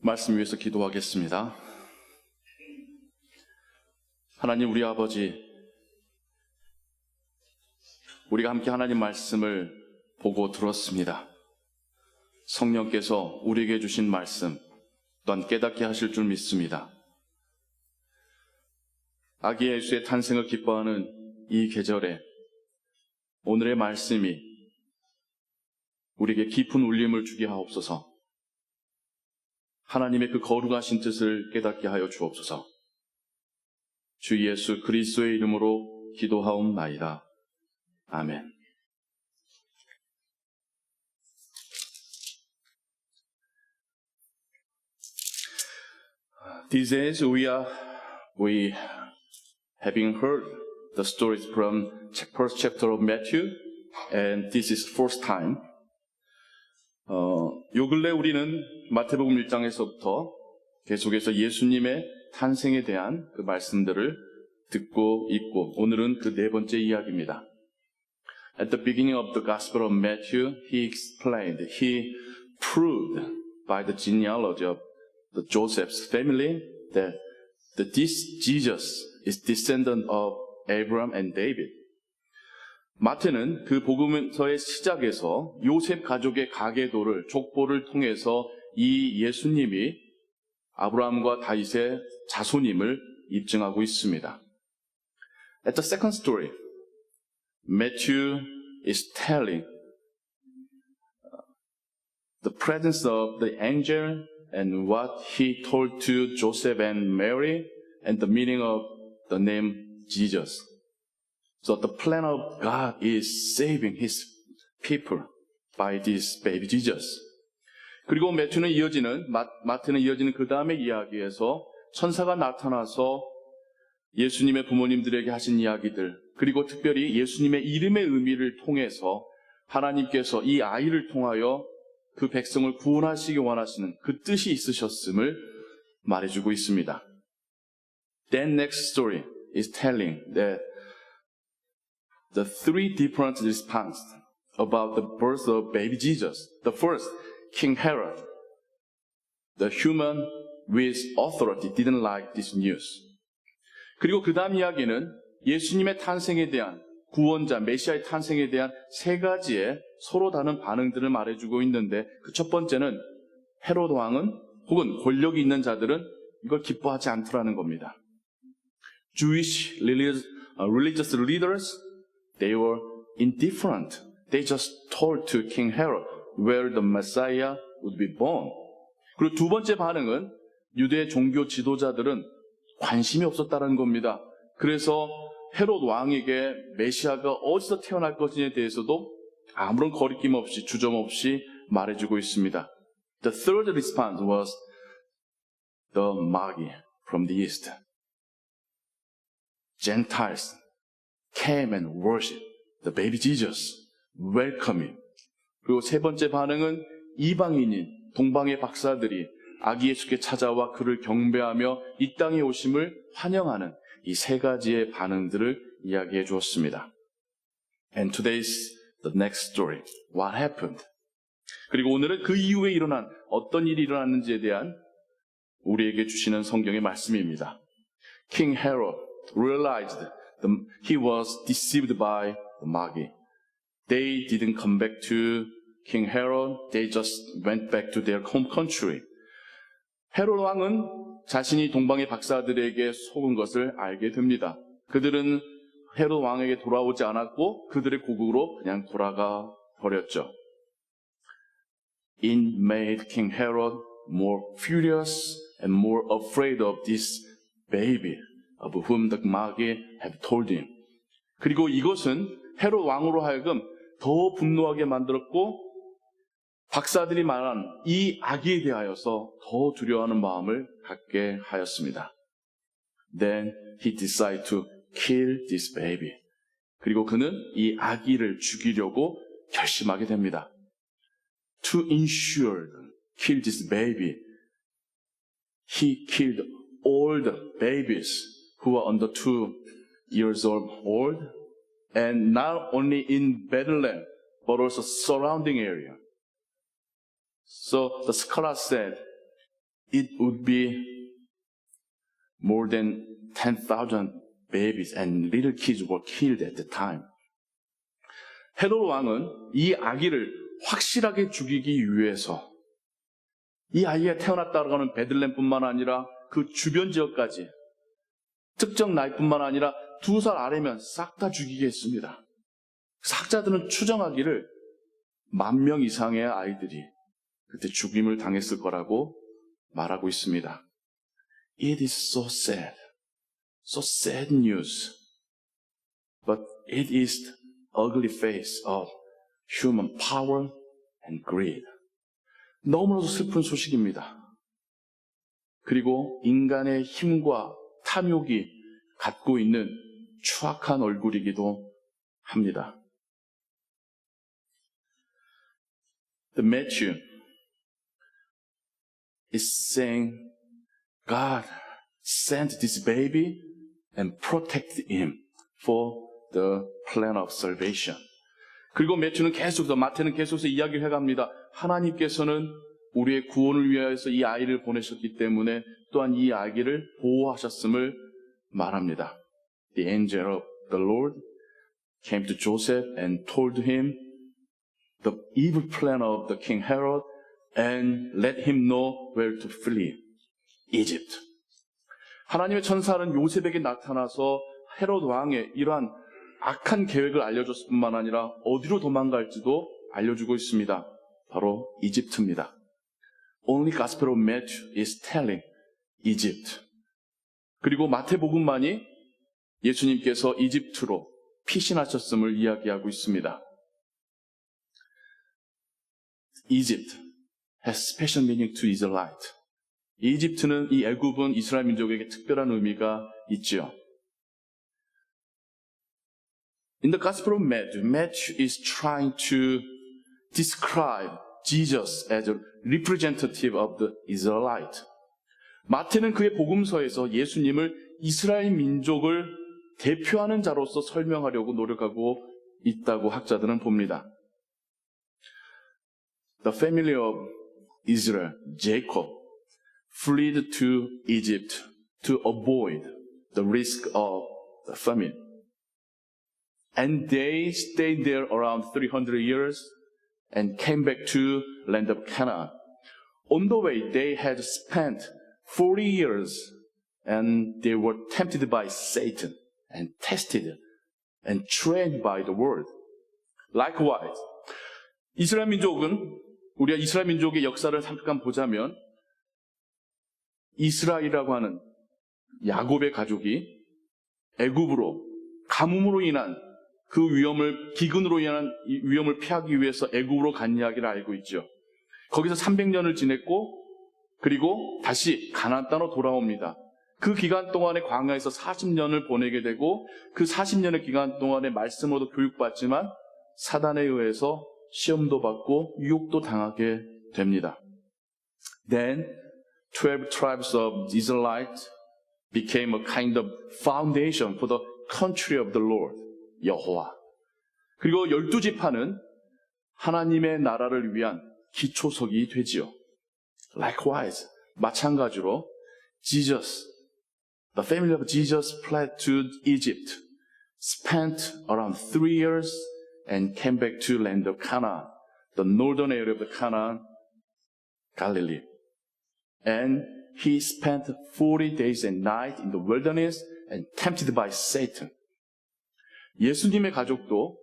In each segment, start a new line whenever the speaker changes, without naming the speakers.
말씀 위해서 기도하겠습니다. 하나님 우리 아버지, 우리가 함께 하나님 말씀을 보고 들었습니다. 성령께서 우리에게 주신 말씀 또한 깨닫게 하실 줄 믿습니다. 아기 예수의 탄생을 기뻐하는 이 계절에 오늘의 말씀이 우리에게 깊은 울림을 주게 하옵소서. 하나님의 그 거룩하신 뜻을 깨닫게 하여 주옵소서. 주 예수 그리스도의 이름으로 기도하옵나이다. 아멘. These days we having heard the stories from first chapter of Matthew, and this is first time. 요 근래 우리는 마태복음 1장에서부터 계속해서 예수님의 탄생에 대한 그 말씀들을 듣고 있고, 오늘은 그 네 번째 이야기입니다. At the beginning of the Gospel of Matthew, he explained, he proved by the genealogy of the Joseph's family that this Jesus is descendant of Abraham and David. 마태는 그 복음서의 시작에서 요셉 가족의 가계도를, 족보를 통해서 이 예수님이 아브라함과 다윗의 자손임을 입증하고 있습니다. At the second story, Matthew is telling the presence of the angel and what he told to Joseph and Mary and the meaning of the name Jesus. So the plan of God is saving his people by this baby Jesus. 그리고 마태는 이어지는 그 다음의 이야기에서 천사가 나타나서 예수님의 부모님들에게 하신 이야기들, 그리고 특별히 예수님의 이름의 의미를 통해서 하나님께서 이 아이를 통하여 그 백성을 구원하시기 원하시는 그 뜻이 있으셨음을 말해주고 있습니다. Then next story is telling that the three different responses about the birth of baby Jesus. The first, King Herod, the human with authority, didn't like this news. 그리고 그 다음 이야기는 예수님의 탄생에 대한, 구원자, 메시아의 탄생에 대한 세 가지의 서로 다른 반응들을 말해주고 있는데, 그 첫 번째는 헤롯 왕은, 혹은 권력이 있는 자들은 이걸 기뻐하지 않더라는 겁니다. Jewish religious leaders, they were indifferent. They just told to King Herod where the Messiah would be born. 그리고 두 번째 반응은 유대 종교 지도자들은 관심이 없었다는 겁니다. 그래서 헤롯 왕에게 메시아가 어디서 태어날 것인지에 대해서도 아무런 거리낌 없이, 주저 없이 말해주고 있습니다. The third response was the Magi from the east. Gentiles came and worshiped the baby Jesus, welcome him. 그리고 세 번째 반응은 이방인인 동방의 박사들이 아기 예수께 찾아와 그를 경배하며 이 땅에 오심을 환영하는 이 세 가지의 반응들을 이야기해 주었습니다. And today's the next story. What happened? 그리고 오늘은 그 이후에 일어난 어떤 일이 일어났는지에 대한 우리에게 주시는 성경의 말씀입니다. King Herod realized he was deceived by the Magi. They didn't come back to King Herod. They just went back to their home country. 헤롯 왕은 자신이 동방의 박사들에게 속은 것을 알게 됩니다. 그들은 헤롯 왕에게 돌아오지 않았고 그들의 고국으로 그냥 돌아가 버렸죠. It made King Herod more furious and more afraid of this baby of whom the Magi have told him. 그리고 이것은 헤롯 왕으로 하여금 더 분노하게 만들었고, 박사들이 말한 이 아기에 대하여서 더 두려워하는 마음을 갖게 하였습니다. Then he decided to kill this baby. 그리고 그는 이 아기를 죽이려고 결심하게 됩니다. To ensure kill this baby, he killed all the babies who were under 2 years old, and not only in Bethlehem, but also surrounding area. So the scholar said, it would be more than 10,000 babies and little kids were killed at the time. 헤롯 왕은 이 아기를 확실하게 죽이기 위해서 이 아이가 태어났다고 하는 베들레헴뿐만 아니라 그 주변 지역까지 특정 나이뿐만 아니라 2살 아래면 싹 다 죽이게 했습니다. 학자들은 추정하기를 10,000명 이상의 아이들이 그때 죽임을 당했을 거라고 말하고 있습니다. It is so sad news. But it is the ugly face of human power and greed. 너무나도 슬픈 소식입니다. 그리고 인간의 힘과 탐욕이 갖고 있는 추악한 얼굴이기도 합니다. The Matthew is saying God sent this baby and protected him for the plan of salvation. 그리고 매튜는 계속해서, 마태는 계속해서 이야기를 해갑니다. 하나님께서는 우리의 구원을 위하여서 이 아이를 보내셨기 때문에 또한 이 아기를 보호하셨음을 말합니다. The angel of the Lord came to Joseph and told him the evil plan of the King Herod and let him know where to flee, Egypt. 하나님의 천사는 요셉에게 나타나서 헤롯 왕의 이러한 악한 계획을 알려줬을 뿐만 아니라 어디로 도망갈지도 알려주고 있습니다. 바로 이집트입니다. Only Gospel of Matthew is telling Egypt. 그리고 마태복음만이 예수님께서 이집트로 피신하셨음을 이야기하고 있습니다. Egypt has special meaning to Israelite. 이집트는, 이 애굽은 이스라엘 민족에게 특별한 의미가 있지요. In the Gospel of Matthew, Matthew is trying to describe Jesus as a representative of the Israelite. 마태는 그의 복음서에서 예수님을 이스라엘 민족을 대표하는 자로서 설명하려고 노력하고 있다고 학자들은 봅니다. The family of Israel, Jacob, fled to Egypt to avoid the risk of the famine. And they stayed there around 300 years and came back to land of Canaan. On the way, they had spent 40 years and they were tempted by Satan and tested and trained by the word. Likewise, 이스라엘 민족은, 우리가 이스라엘 민족의 역사를 잠깐 보자면, 이스라엘이라고 하는 야곱의 가족이 애굽으로 가뭄으로 인한 그 위험을, 기근으로 인한 위험을 피하기 위해서 애굽으로 간 이야기를 알고 있죠. 거기서 300년을 지냈고 그리고 다시 가나안 땅으로 돌아옵니다. 그 기간 동안에 광야에서 40년을 보내게 되고 그 40년의 기간 동안에 말씀으로도 교육받지만 사단에 의해서 시험도 받고 유혹도 당하게 됩니다. Then 12 tribes of Israelites became a kind of foundation for the country of the Lord, 여호와. 그리고 12지파는 하나님의 나라를 위한 기초석이 되지요. Likewise, 마찬가지로 Jesus, the family of Jesus fled to Egypt, spent around 3 years and came back to land of Canaan, the northern area of the Canaan, Galilee. And he spent 40 days and nights in the wilderness and tempted by Satan. 예수님의 가족도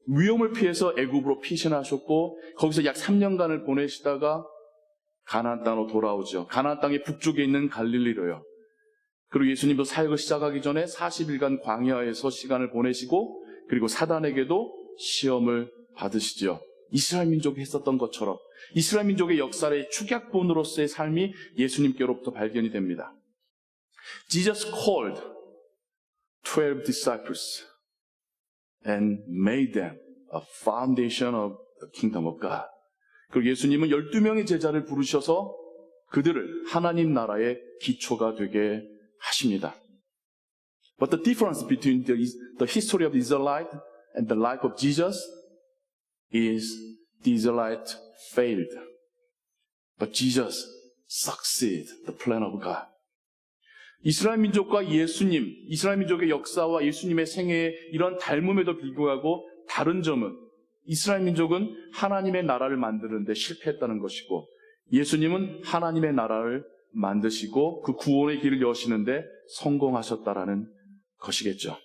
위험을 피해서 애굽으로 피신하셨고 거기서 약 3년간을 보내시다가 가나안 땅으로 돌아오죠. 가나안 땅의 북쪽에 있는 갈릴리로요. 그리고 예수님도 사역을 시작하기 전에 40일간 광야에서 시간을 보내시고 그리고 사단에게도 시험을 받으시죠. 이스라엘 민족이 했었던 것처럼 이스라엘 민족의 역사의 축약본으로서의 삶이 예수님께로부터 발견이 됩니다. Jesus called 12 disciples and made them a foundation of the kingdom of God. 그리고 예수님은 12명의 제자를 부르셔서 그들을 하나님 나라의 기초가 되게 하십니다. But the difference between the history of the Israelite and the life of Jesus is the Israelite failed. But Jesus succeed the plan of God. 이스라엘 민족과 예수님, 이스라엘 민족의 역사와 예수님의 생애에 이런 닮음에도 불구하고 다른 점은 이스라엘 민족은 하나님의 나라를 만드는데 실패했다는 것이고 예수님은 하나님의 나라를 만드시고 그 구원의 길을 여시는데 성공하셨다라는 것이겠죠.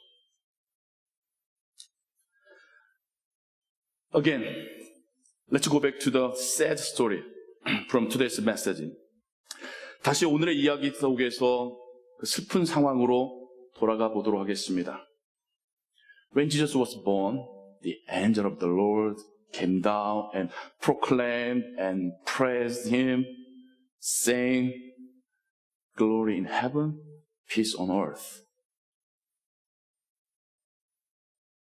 Again, let's go back to the sad story from today's message. 다시 오늘의 이야기 속에서 그 슬픈 상황으로 돌아가 보도록 하겠습니다. When Jesus was born, the angel of the Lord came down and proclaimed and praised him, saying, Glory in heaven, peace on earth.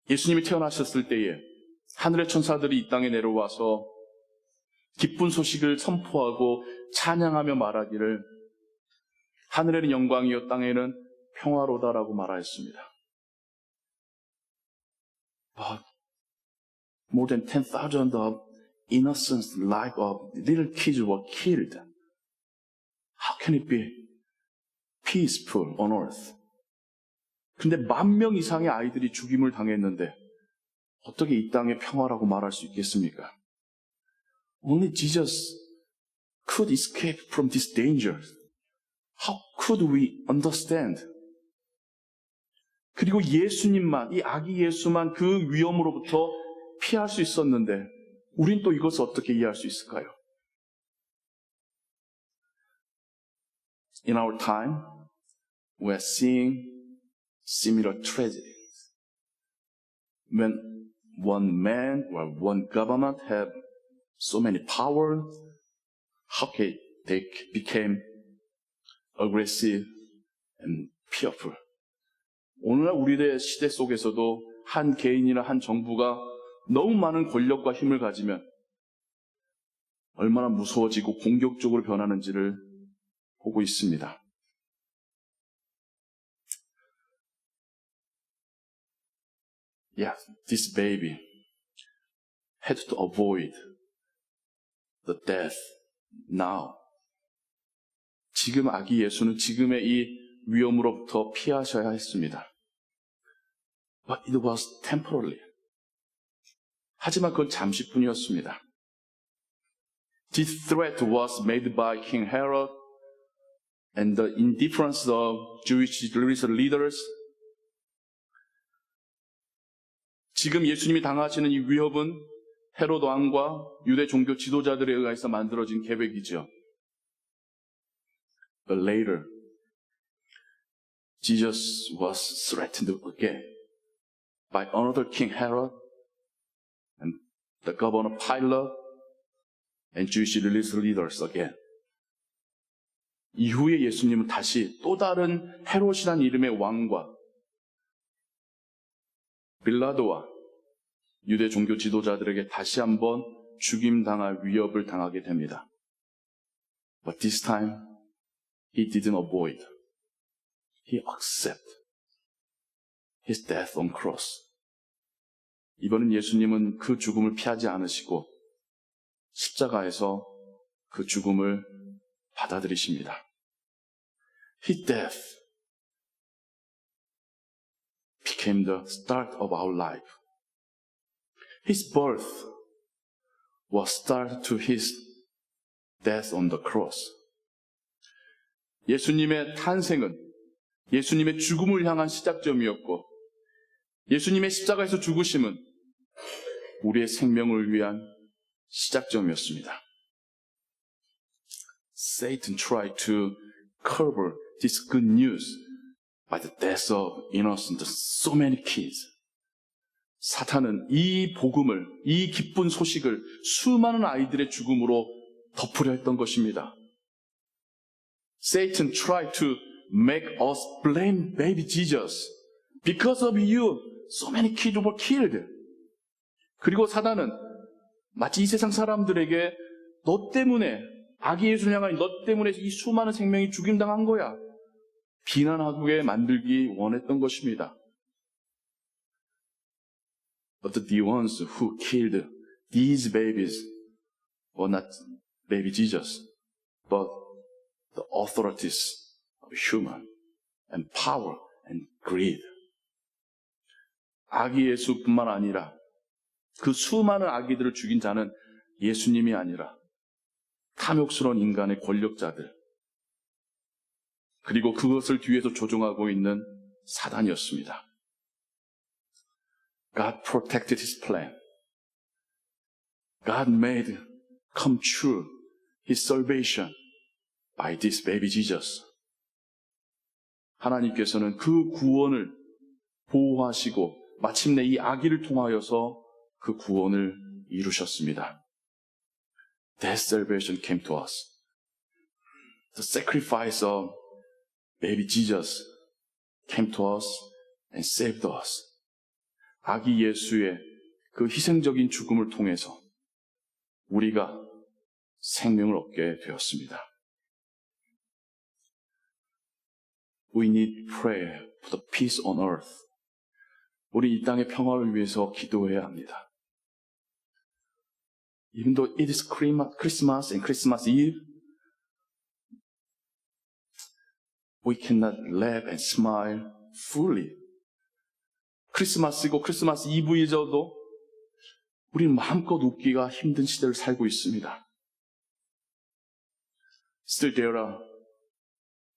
예수님이 태어나셨을 때에 하늘의 천사들이 이 땅에 내려와서 기쁜 소식을 선포하고 찬양하며 말하기를 하늘에는 영광이요 땅에는 평화로다라고 말하였습니다. But more than 10,000 of innocent life of little kids were killed. How can it be peaceful on earth? 근데 10,000명 이상의 아이들이 죽임을 당했는데 어떻게 이 땅에 평화라고 말할 수 있겠습니까? Only Jesus could escape from this danger. How could we understand? 그리고 예수님만, 이 아기 예수만 그 위험으로부터 피할 수 있었는데 우린 또 이것을 어떻게 이해할 수 있을까요? In our time, we are seeing similar tragedies. When one man or one government have so many power, how can they became aggressive and fearful? 오늘날 우리의 시대 속에서도 한 개인이나 한 정부가 너무 많은 권력과 힘을 가지면 얼마나 무서워지고 공격적으로 변하는지를 보고 있습니다. Yeah, this baby had to avoid the death now. 지금 아기 예수는 지금의 이 위험으로부터 피하셔야 했습니다. But it was temporarily. 하지만 그건 잠시뿐이었습니다. This threat was made by King Herod and the indifference of Jewish religious leaders. 지금 예수님이 당하시는 이 위협은 헤롯 왕과 유대 종교 지도자들에 의해서 만들어진 계획이죠. But later, Jesus was threatened again by another King Herod and the governor Pilate and Jewish religious leaders again. 이후에 예수님은 다시 또 다른 헤롯이라는 이름의 왕과 빌라도와 유대 종교 지도자들에게 다시 한번 죽임당할 위협을 당하게 됩니다. But this time, he didn't avoid. He accepted his death on cross. 이번엔 예수님은 그 죽음을 피하지 않으시고 십자가에서 그 죽음을 받아들이십니다. His death became the start of our life. His birth was start to his death on the cross. 예수님의 탄생은 예수님의 죽음을 향한 시작점이었고 예수님의 십자가에서 죽으심은 우리의 생명을 위한 시작점이었습니다. Satan tried to cover this good news by the death of innocent so many kids. 사탄은 이 복음을, 이 기쁜 소식을 수많은 아이들의 죽음으로 덮으려 했던 것입니다. Satan tried to make us blame baby Jesus. Because of you, so many kids were killed. 그리고 사단은 마치 이 세상 사람들에게 너 때문에, 아기 예수를 향한 너 때문에 이 수많은 생명이 죽임당한 거야. 비난하게 만들기 원했던 것입니다. But the ones who killed these babies were not baby Jesus, but the authorities of human and power and greed. 아기 예수뿐만 아니라 그 수많은 아기들을 죽인 자는 예수님이 아니라 탐욕스러운 인간의 권력자들, 그리고 그것을 뒤에서 조종하고 있는 사단이었습니다. God protected his plan. God made come true his salvation by this baby Jesus. 하나님께서는 그 구원을 보호하시고 마침내 이 아기를 통하여서 그 구원을 이루셨습니다. That salvation came to us. The sacrifice of baby Jesus came to us and saved us. 아기 예수의 그 희생적인 죽음을 통해서 우리가 생명을 얻게 되었습니다. We need prayer for the peace on earth. 우리 이 땅의 평화를 위해서 기도해야 합니다. Even though it is Christmas and Christmas Eve, we cannot laugh and smile fully. 크리스마스이고 크리스마스 이브이저도 우리는 마음껏 웃기가 힘든 시대를 살고 있습니다. Still there are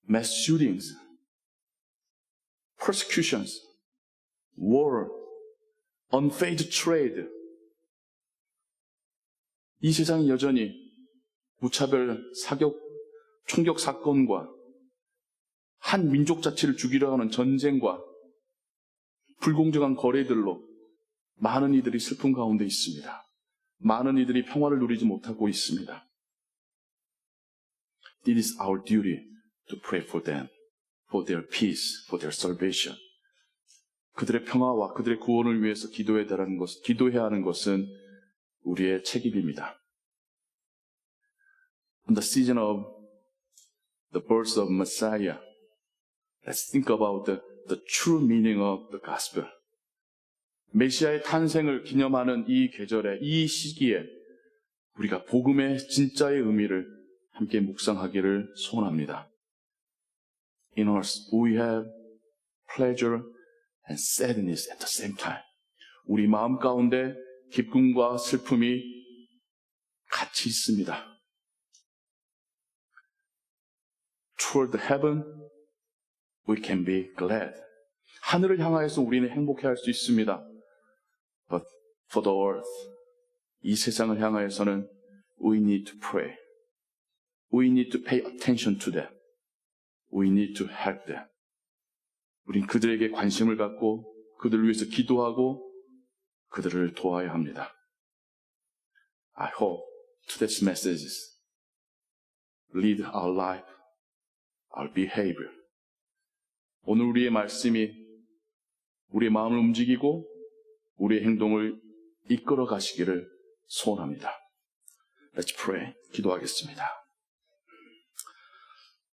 mass shootings, persecutions, war, unfair trade. 이 세상이 여전히 무차별 사격, 총격 사건과 한 민족 자체를 죽이려 하는 전쟁과 불공정한 거래들로 많은 이들이 슬픔 가운데 있습니다. 많은 이들이 평화를 누리지 못하고 있습니다. It is our duty to pray for them, for their peace, for their salvation. 그들의 평화와 그들의 구원을 위해서 기도해야 하는 것은 우리의 책임입니다. In the season of the birth of Messiah, let's think about the true meaning of the gospel. 메시아의 탄생을 기념하는 이 계절에, 이 시기에 우리가 복음의 진짜의 의미를 함께 묵상하기를 소원합니다. In us, we have pleasure and sadness at the same time. 우리 마음 가운데 기쁨과 슬픔이 같이 있습니다. Toward heaven, we can be glad. 하늘을 향하여서 우리는 행복해할 수 있습니다. But for the earth, 이 세상을 향하여서는 we need to pray. We need to pay attention to them. We need to help them. 우린 그들에게 관심을 갖고 그들을 위해서 기도하고 그들을 도와야 합니다. I hope today's messages lead our life, our behavior. 오늘 우리의 말씀이 우리의 마음을 움직이고 우리의 행동을 이끌어 가시기를 소원합니다. Let's pray. 기도하겠습니다.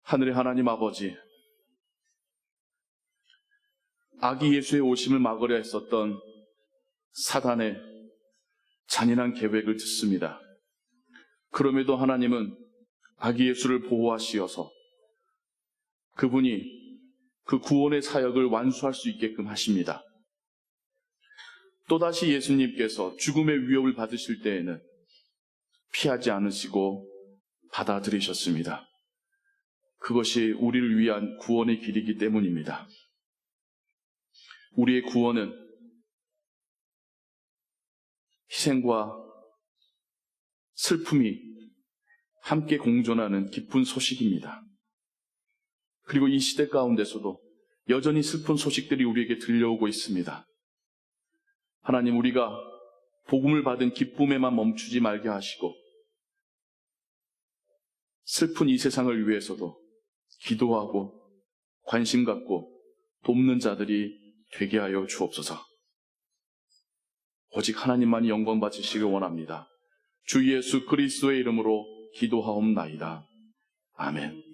하늘의 하나님 아버지, 아기 예수의 오심을 막으려 했었던 사단의 잔인한 계획을 듣습니다. 그럼에도 하나님은 아기 예수를 보호하시어서 그분이 그 구원의 사역을 완수할 수 있게끔 하십니다. 또다시 예수님께서 죽음의 위협을 받으실 때에는 피하지 않으시고 받아들이셨습니다. 그것이 우리를 위한 구원의 길이기 때문입니다. 우리의 구원은 희생과 슬픔이 함께 공존하는 기쁜 소식입니다. 그리고 이 시대 가운데서도 여전히 슬픈 소식들이 우리에게 들려오고 있습니다. 하나님, 우리가 복음을 받은 기쁨에만 멈추지 말게 하시고 슬픈 이 세상을 위해서도 기도하고 관심 갖고 돕는 자들이 되게 하여 주옵소서. 오직 하나님만이 영광 받으시길 원합니다. 주 예수 그리스도의 이름으로 기도하옵나이다. 아멘.